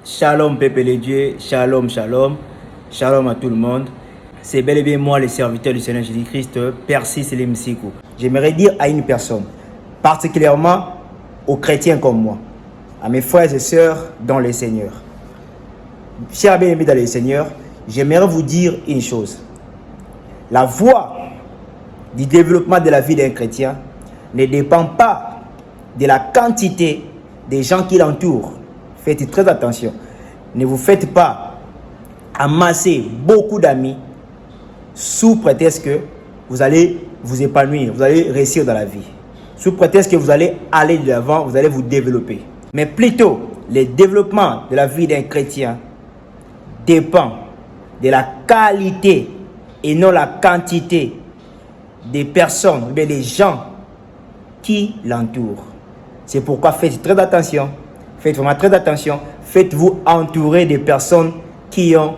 Shalom peuple de Dieu, shalom, shalom, shalom à tout le monde. C'est bel et bien moi, le serviteur du Seigneur Jésus-Christ, Percy Selim Sikou. J'aimerais dire à une personne, particulièrement aux chrétiens comme moi, à mes frères et sœurs dans le Seigneur. Chers bien-aimés dans le Seigneur, j'aimerais vous dire une chose. La voie du développement de la vie d'un chrétien ne dépend pas de la quantité des gens qui l'entourent. Faites très attention. Ne vous faites pas amasser beaucoup d'amis sous prétexte que vous allez vous épanouir, vous allez réussir dans la vie. Sous prétexte que vous allez aller de l'avant, vous allez vous développer. Mais plutôt, le développement de la vie d'un chrétien dépend de la qualité et non la quantité des personnes, des gens qui l'entourent. C'est pourquoi faites très attention. Faites vraiment très attention. Faites-vous entourer de personnes qui ont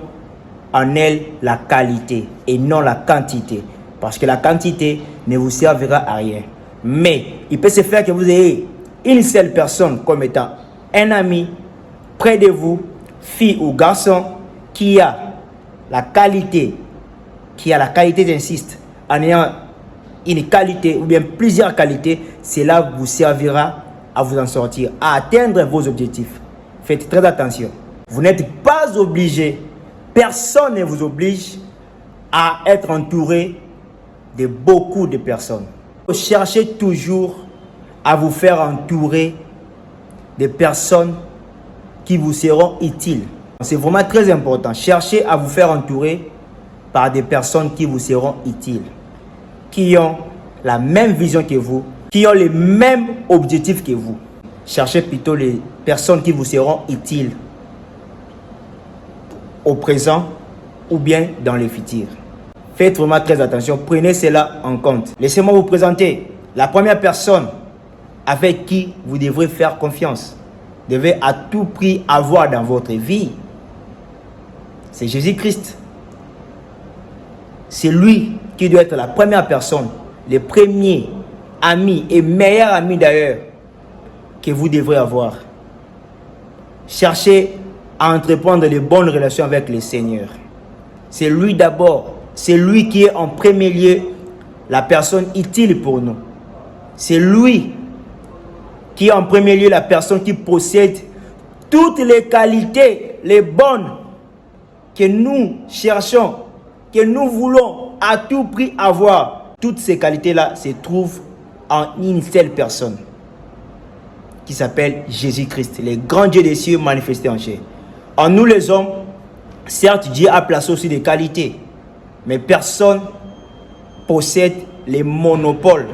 en elles la qualité et non la quantité. Parce que la quantité ne vous servira à rien. Mais il peut se faire que vous ayez une seule personne comme étant un ami près de vous, fille ou garçon, qui a la qualité, j'insiste, en ayant une qualité ou bien plusieurs qualités, cela vous servira à vous en sortir, à atteindre vos objectifs. Faites très attention. Vous n'êtes pas obligé, personne ne vous oblige à être entouré de beaucoup de personnes. Cherchez toujours à vous faire entourer de personnes qui vous seront utiles. C'est vraiment très important. Cherchez à vous faire entourer par des personnes qui vous seront utiles, qui ont la même vision que vous, qui ont les mêmes objectifs que vous. Cherchez plutôt les personnes qui vous seront utiles au présent ou bien dans le futur. Faites vraiment très attention, prenez cela en compte. Laissez-moi vous présenter la première personne avec qui vous devrez faire confiance, devez à tout prix avoir dans votre vie. C'est Jésus-Christ. C'est lui qui doit être la première personne, le premier ami et meilleur ami d'ailleurs que vous devrez avoir. Cherchez à entreprendre de bonnes relations avec le Seigneur. C'est lui d'abord, c'est lui qui est en premier lieu la personne utile pour nous. C'est lui qui est en premier lieu la personne qui possède toutes les qualités, les bonnes que nous cherchons, que nous voulons à tout prix avoir. Toutes ces qualités-là se trouvent en une seule personne qui s'appelle Jésus-Christ, le grand Dieu des cieux manifesté en chair. En nous les hommes, certes Dieu a placé aussi des qualités, mais personne possède les monopoles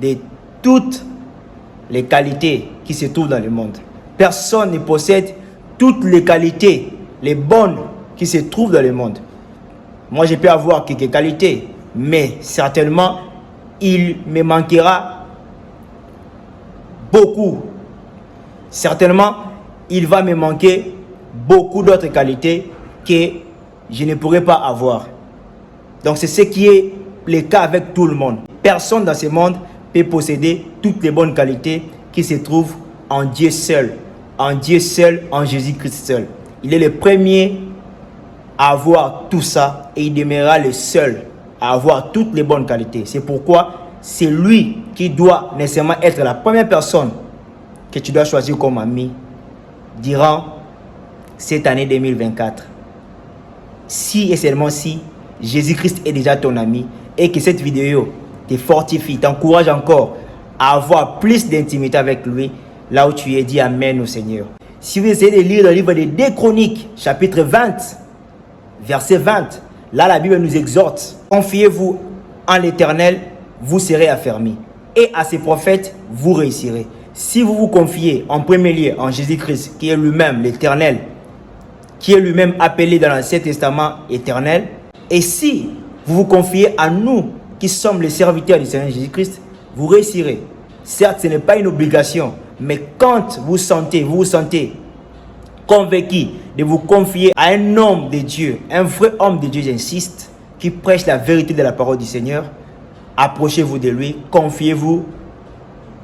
de toutes les qualités qui se trouvent dans le monde. Personne ne possède toutes les qualités, les bonnes qui se trouvent dans le monde. Moi, je peux avoir quelques qualités, mais certainement, il me manquera beaucoup. Certainement, il va me manquer beaucoup d'autres qualités que je ne pourrai pas avoir. Donc, c'est ce qui est le cas avec tout le monde. Personne dans ce monde peut posséder toutes les bonnes qualités qui se trouvent en Dieu seul. En Dieu seul, en Jésus-Christ seul. Il est le premier à avoir tout ça et il demeurera le seul à avoir toutes les bonnes qualités. C'est pourquoi c'est lui qui doit nécessairement être la première personne que tu dois choisir comme ami durant cette année 2024. Si et seulement si Jésus-Christ est déjà ton ami et que cette vidéo te fortifie, t'encourage encore à avoir plus d'intimité avec lui, là où tu es, dit Amen au Seigneur. Si vous essayez de lire le livre des 2 Chroniques, chapitre 20, verset 20, là la Bible nous exhorte: confiez-vous en l'Éternel, vous serez affermis, et à ses prophètes, vous réussirez. Si vous vous confiez en premier lieu en Jésus-Christ, qui est lui-même l'Éternel, qui est lui-même appelé dans l'Ancien Testament éternel, et si vous vous confiez à nous, qui sommes les serviteurs du Seigneur Jésus-Christ, vous réussirez. Certes, ce n'est pas une obligation, mais quand vous vous sentez convaincu de vous confier à un homme de Dieu, un vrai homme de Dieu, j'insiste, qui prêche la vérité de la parole du Seigneur, approchez-vous de lui, confiez-vous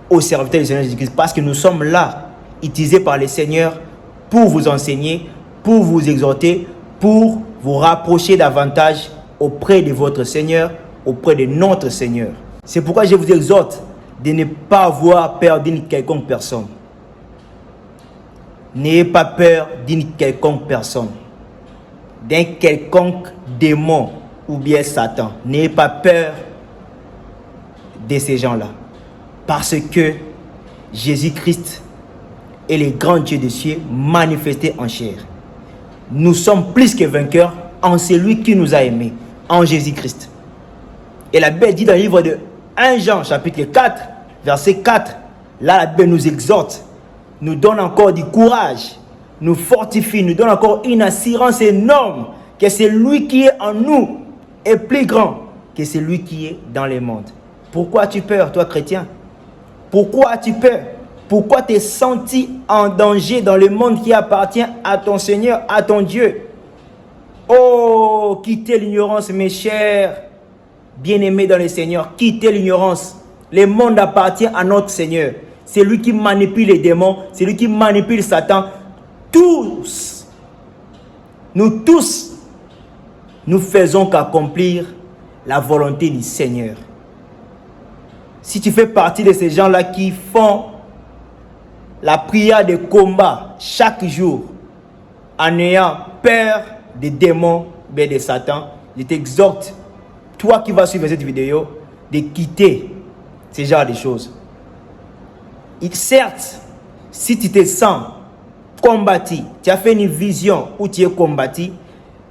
au serviteur du Seigneur Jésus-Christ, parce que nous sommes là, utilisés par le Seigneur pour vous enseigner, pour vous exhorter, pour vous rapprocher davantage auprès de votre Seigneur, auprès de notre Seigneur. C'est pourquoi je vous exhorte de ne pas avoir peur d'une quelconque personne. N'ayez pas peur d'une quelconque personne, d'un quelconque démon ou bien Satan. N'ayez pas peur de ces gens-là. Parce que Jésus-Christ est le grand Dieu des cieux manifesté en chair. Nous sommes plus que vainqueurs en celui qui nous a aimés, en Jésus-Christ. Et la Bible dit dans le livre de 1 Jean, chapitre 4, verset 4, là la Bible nous exhorte, nous donne encore du courage, nous fortifie, nous donne encore une assurance énorme que celui qui est en nous est plus grand que celui qui est dans le monde. Pourquoi as-tu peur, toi chrétien? Pourquoi as-tu peur? Pourquoi t'es senti en danger dans le monde qui appartient à ton Seigneur, à ton Dieu? Oh, quittez l'ignorance, mes chers bien-aimés dans le Seigneur. Quittez l'ignorance. Le monde appartient à notre Seigneur. C'est lui qui manipule les démons. C'est lui qui manipule Satan. Tous, nous tous, nous faisons qu'accomplir la volonté du Seigneur. Si tu fais partie de ces gens-là qui font la prière de combat chaque jour en ayant peur des démons et de Satan, je t'exhorte, toi qui vas suivre cette vidéo, de quitter ce genre de choses. Et certes, si tu te sens combattu, tu as fait une vision où tu es combattu,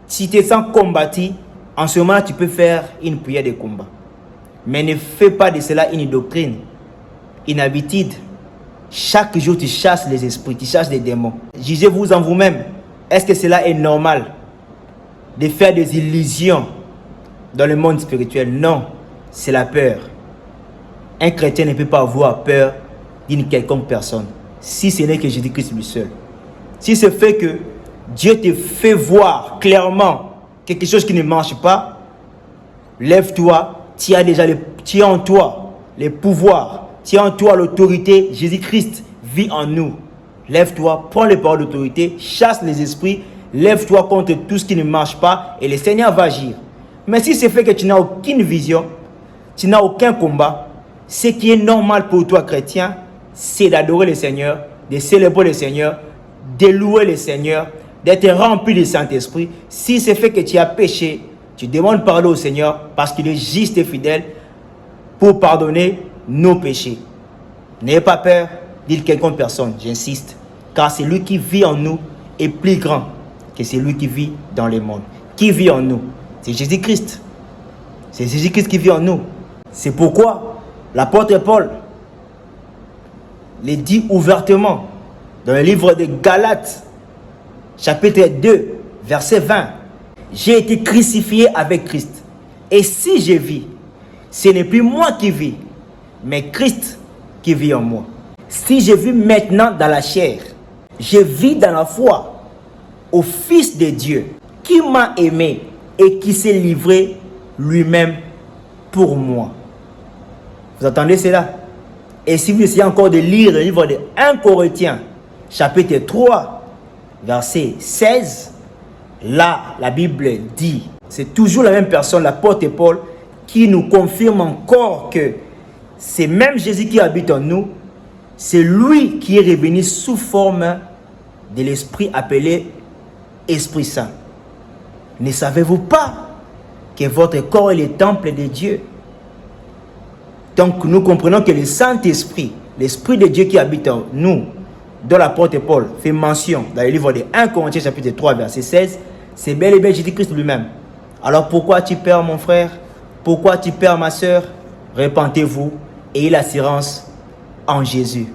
si tu te sens combattu, en ce moment tu peux faire une prière de combat. Mais ne fais pas de cela une doctrine, une habitude. Chaque jour tu chasses les esprits, tu chasses les démons. Jugez-vous en vous-même. Est-ce que cela est normal de faire des illusions dans le monde spirituel? Non, c'est la peur. Un chrétien ne peut pas avoir peur d'une quelconque personne, si ce n'est que Jésus-Christ lui seul. Si ce fait que Dieu te fait voir clairement quelque chose qui ne marche pas, lève-toi, tu as en toi les pouvoirs, tu as en toi l'autorité. Jésus-Christ vit en nous. Lève-toi, prends les paroles d'autorité, chasse les esprits, lève-toi contre tout ce qui ne marche pas et le Seigneur va agir. Mais si c'est fait que tu n'as aucune vision, tu n'as aucun combat, ce qui est normal pour toi chrétien, c'est d'adorer le Seigneur, de célébrer le Seigneur, de louer le Seigneur, d'être rempli du Saint-Esprit. Si c'est fait que tu as péché, tu demandes pardon au Seigneur parce qu'il est juste et fidèle pour pardonner nos péchés. N'ayez pas peur de quelconque personne, j'insiste, car celui qui vit en nous est plus grand que celui qui vit dans le monde. Qui vit en nous? C'est Jésus-Christ. C'est Jésus-Christ qui vit en nous. C'est pourquoi l'apôtre Paul le dit ouvertement dans le livre de Galates, chapitre 2, verset 20. J'ai été crucifié avec Christ. Et si je vis, ce n'est plus moi qui vis, mais Christ qui vit en moi. Si je vis maintenant dans la chair, je vis dans la foi au Fils de Dieu qui m'a aimé et qui s'est livré lui-même pour moi. Vous entendez cela? Et si vous essayez encore de lire le livre de 1 Corinthiens, chapitre 3, verset 16, là, la Bible dit, c'est toujours la même personne, l'apôtre Paul, qui nous confirme encore que c'est même Jésus qui habite en nous, c'est lui qui est revenu sous forme de l'Esprit appelé Esprit Saint. Ne savez-vous pas que votre corps est le temple de Dieu? Donc nous comprenons que le Saint-Esprit, l'Esprit de Dieu qui habite en nous, dont l'apôtre Paul fait mention dans le livre de 1 Corinthiens chapitre 3 verset 16, c'est bel et bien Jésus-Christ lui-même. Alors pourquoi tu perds mon frère? Pourquoi tu perds ma soeur? Repentez-vous et ayez l'assurance en Jésus.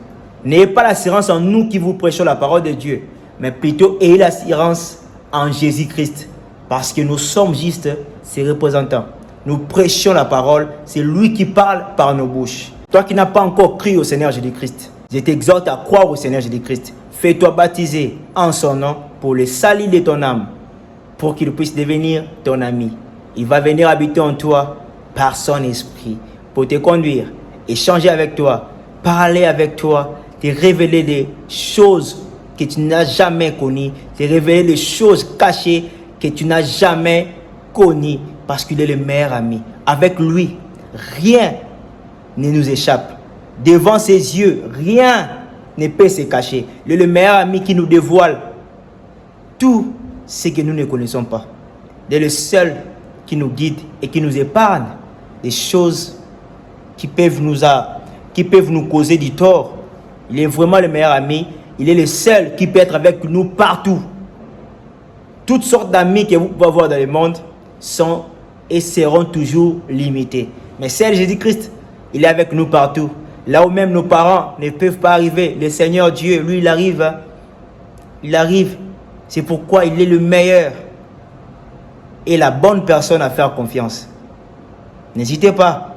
N'ayez pas l'assurance en nous qui vous prêchons la parole de Dieu, mais plutôt ayez l'assurance en Jésus-Christ, parce que nous sommes juste ses représentants. Nous prêchons la parole, c'est lui qui parle par nos bouches. Toi qui n'as pas encore cru au Seigneur Jésus-Christ, je t'exhorte à croire au Seigneur Jésus-Christ. Fais-toi baptiser en son nom pour le salut de ton âme, pour qu'il puisse devenir ton ami. Il va venir habiter en toi par son esprit, pour te conduire, échanger avec toi, parler avec toi, te révéler des choses que tu n'as jamais connues, te révéler les choses cachées que tu n'as jamais connues, parce qu'il est le meilleur ami. Avec lui, rien ne nous échappe. Devant ses yeux, rien ne peut se cacher. Il est le meilleur ami qui nous dévoile tout ce que nous ne connaissons pas. Il est le seul qui nous guide et qui nous épargne des choses qui peuvent nous causer du tort. Il est vraiment le meilleur ami. Il est le seul qui peut être avec nous partout. Toutes sortes d'amis que vous pouvez avoir dans le monde sont et seront toujours limités. Mais seul Jésus-Christ, il est avec nous partout. Là où même nos parents ne peuvent pas arriver, le Seigneur Dieu, lui, il arrive. Il arrive. C'est pourquoi il est le meilleur et la bonne personne à faire confiance. N'hésitez pas.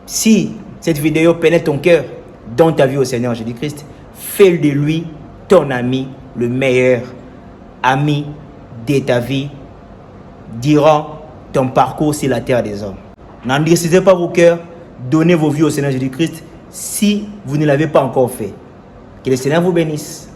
Si cette vidéo pénètre ton cœur, donne ta vie au Seigneur Jésus-Christ. Fais de lui ton ami, le meilleur ami de ta vie durant ton parcours sur la terre des hommes. N'endurcissez pas vos cœurs. Donnez vos vies au Seigneur Jésus-Christ si vous ne l'avez pas encore fait. Que le Seigneur vous bénisse.